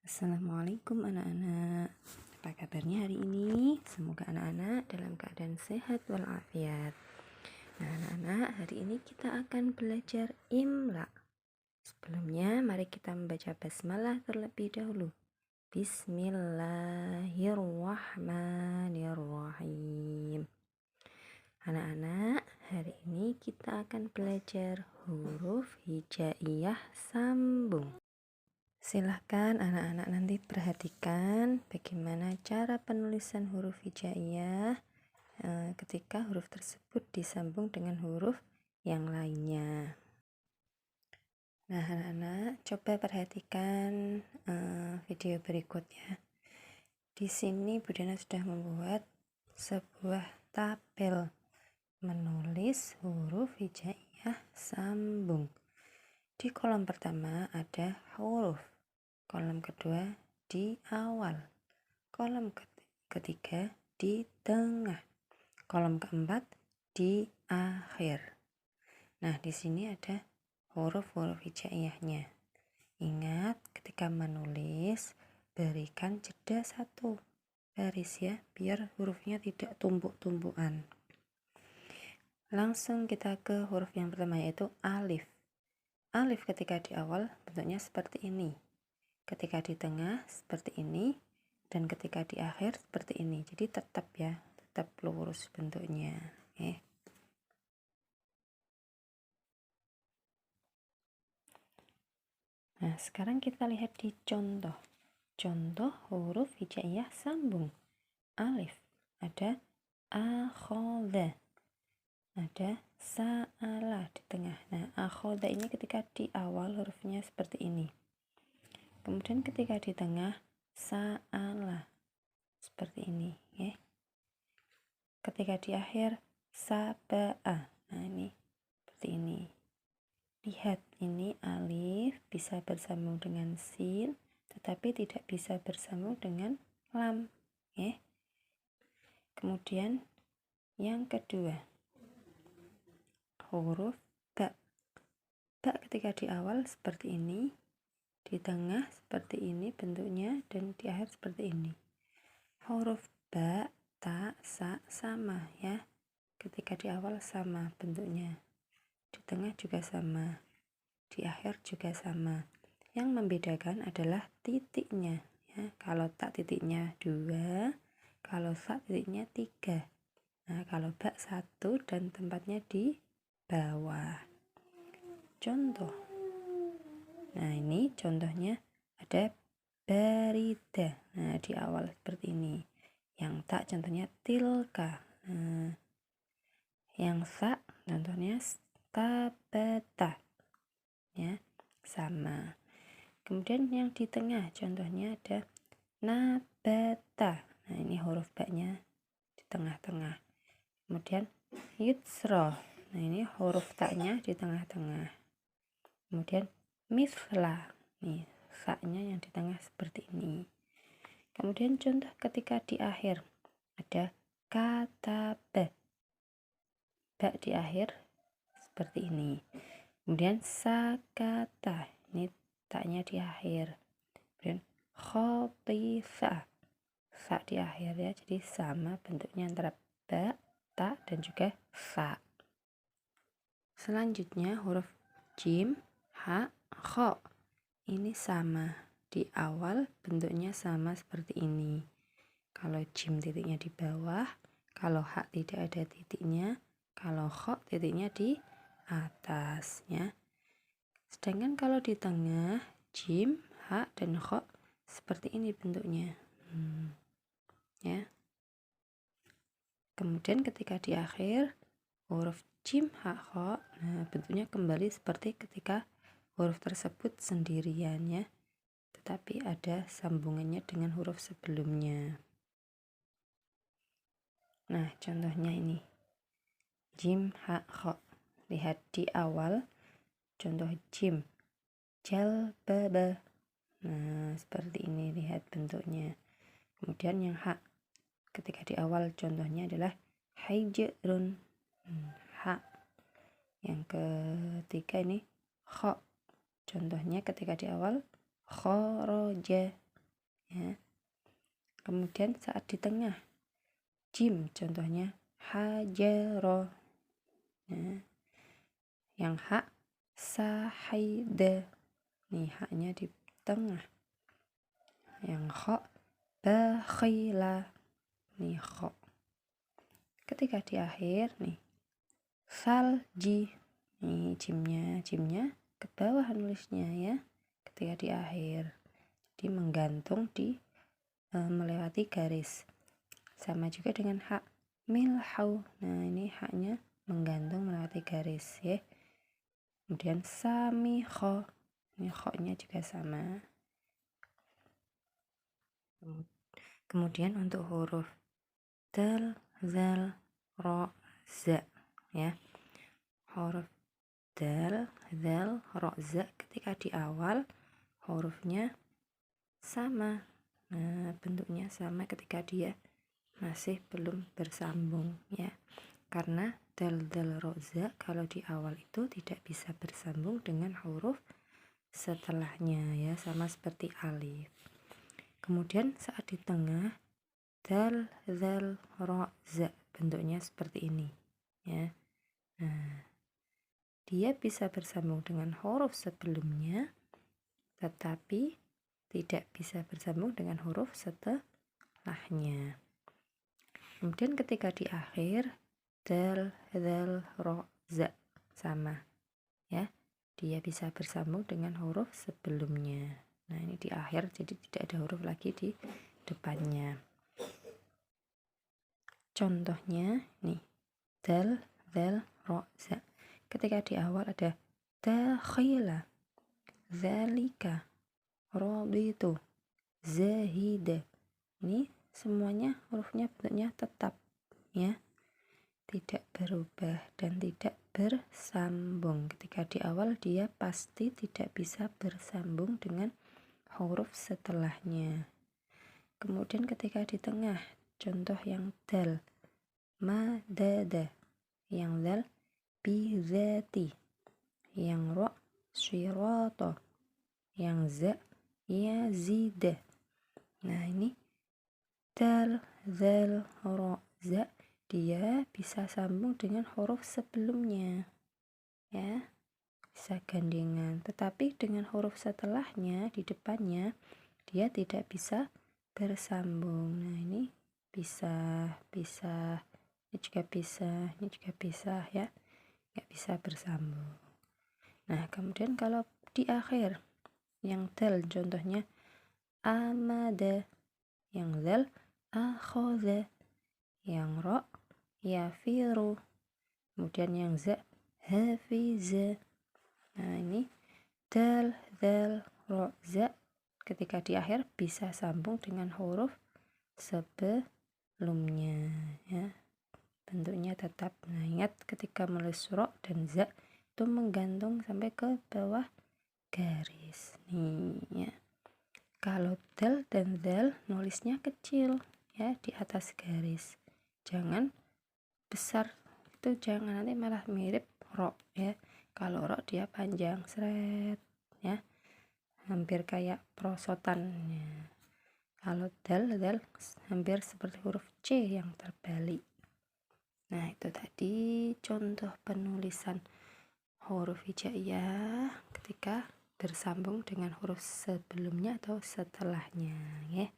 Assalamualaikum anak-anak. Apa kabarnya hari ini? Semoga anak-anak dalam keadaan sehat walafiat. Nah anak-anak, hari ini kita akan belajar imla. Sebelumnya mari kita membaca basmalah terlebih dahulu. Bismillahirrahmanirrahim. Anak-anak, hari ini kita akan belajar huruf hijaiyah sambung. Silahkan anak-anak nanti perhatikan bagaimana cara penulisan huruf hijaiyah ketika huruf tersebut disambung dengan huruf yang lainnya. Nah anak-anak coba perhatikan video berikutnya. Di sini Budena sudah membuat sebuah tabel menulis huruf hijaiyah sambung. Di kolom pertama ada huruf. Kolom kedua di awal, kolom ketiga di tengah, kolom keempat di akhir. Nah, di sini ada huruf-huruf hijaiyahnya. Ingat, ketika menulis berikan jeda satu baris ya, biar hurufnya tidak tumpuk-tumpukan. Langsung kita ke huruf yang pertama yaitu alif. Alif ketika di awal bentuknya seperti ini. Ketika di tengah seperti ini, dan ketika di akhir seperti ini. Jadi tetap ya, tetap lurus bentuknya. Nah, sekarang kita lihat di contoh. Contoh huruf hijaiyah sambung. Alif, ada akhadha, ada sa'ala di tengah. Nah, akhadha ini ketika di awal hurufnya seperti ini. Kemudian ketika di tengah sa'ala seperti ini ya. Ketika di akhir saba'a. Nah, ini seperti ini. Lihat, ini alif bisa bersambung dengan sin, tetapi tidak bisa bersambung dengan lam ya. Kemudian yang kedua, huruf ba. Ba ketika di awal seperti ini, di tengah seperti ini bentuknya, dan di akhir seperti ini. Huruf ba, ta, sa sama ya. Ketika di awal sama bentuknya, di tengah juga sama, di akhir juga sama. Yang membedakan adalah titiknya ya. Kalau tak titiknya 2, kalau sa titiknya 3. Nah, kalau ba 1 dan tempatnya di bawah. Contoh. Nah, ini contohnya ada barida. Nah, di awal seperti ini. Yang tak contohnya tilka. Nah, yang sa contohnya tabata ya, sama. Kemudian yang di tengah contohnya ada nabata. Nah, ini huruf ba-nya di tengah-tengah. Kemudian yutsra. Nah, ini huruf ta-nya di tengah-tengah. Kemudian misla. Nih, sa-nya yang di tengah seperti ini. Kemudian contoh ketika di akhir ada kata ba. Ba di akhir seperti ini. Kemudian sakata, ini taknya di akhir. Kemudian khotisa, sa di akhir ya, jadi sama bentuknya antara ba, ta, dan juga sa. Selanjutnya huruf jim, ha, kho. Ini sama, di awal bentuknya sama seperti ini. Kalau jim titiknya di bawah, kalau ha tidak ada titiknya, kalau kho titiknya di atas ya. Sedangkan kalau di tengah jim, ha, dan kho seperti ini bentuknya ya. Kemudian ketika di akhir huruf jim, ha, kho, nah bentuknya kembali seperti ketika huruf tersebut sendirian ya, tetapi ada sambungannya dengan huruf sebelumnya. Nah, contohnya ini jim, ha, kho. Lihat di awal contoh jim, jalbaba. Nah, seperti ini lihat bentuknya. Kemudian yang ha ketika di awal contohnya adalah hijrun, ha. Yang ketiga ini kho. Contohnya ketika di awal khoroja. ya. Kemudian saat di tengah, jim contohnya hajaro. Nah, yang ha sahida. Nih haknya di tengah. Yang kho bakhila. Nih kho. Ketika di akhir nih salji. Nih jimnya ke bawah nulisnya ya. Ketika di akhir. Jadi menggantung di melewati garis. Sama juga dengan hak milhau. Nah, ini haknya menggantung melewati garis ya. Kemudian samikho. Ini kho-nya juga sama. Kemudian untuk huruf dal, zal, ro, za ya. Huruf dal, zal, ro, za ketika di awal hurufnya sama. Nah, bentuknya sama ketika dia masih belum bersambung ya. Karena dal, zal, ro, za kalau di awal itu tidak bisa bersambung dengan huruf setelahnya ya, sama seperti alif. Kemudian saat di tengah dal, zal, ro, za bentuknya seperti ini ya. Nah, dia bisa bersambung dengan huruf sebelumnya tetapi tidak bisa bersambung dengan huruf setelahnya. Kemudian ketika di akhir dal, zal, ro, za sama ya. Dia bisa bersambung dengan huruf sebelumnya. Nah, ini di akhir jadi tidak ada huruf lagi di depannya. Contohnya nih dal, zal, ro, za. Ketika di awal ada dakhila, zalika, raditu, zahida. Ini semuanya hurufnya bentuknya tetap ya. Tidak berubah dan tidak bersambung. Ketika di awal dia pasti tidak bisa bersambung dengan huruf setelahnya. Kemudian ketika di tengah, contoh yang dal, madada, yang dal, bizati, yang ro, syirato, yang za, yazida. Nah, ini dal, zal, ro, za dia bisa sambung dengan huruf sebelumnya ya, bisa gandengan, tetapi dengan huruf setelahnya di depannya dia tidak bisa bersambung. Nah, ini bisa ini juga bisa ya, nggak bisa bersambung. Nah, kemudian kalau di akhir yang dal contohnya amada, yang zal akhadha, yang ro yafiru, kemudian yang za hafiza. Nah, ini dal, zal, ro, za ketika di akhir bisa sambung dengan huruf sebelumnya ya. Bentuknya tetap. Nah, ingat ketika menulis ro dan za itu menggantung sampai ke bawah garis nih ya. Kalau dal dan zal nulisnya kecil ya di atas garis. Jangan besar, itu jangan, nanti malah mirip ro ya. Kalau ro dia panjang seret ya, hampir kayak perosotan ya. Kalau dal hampir seperti huruf C yang terbalik. Nah, itu tadi contoh penulisan huruf hijaiyah ketika bersambung dengan huruf sebelumnya atau setelahnya ya.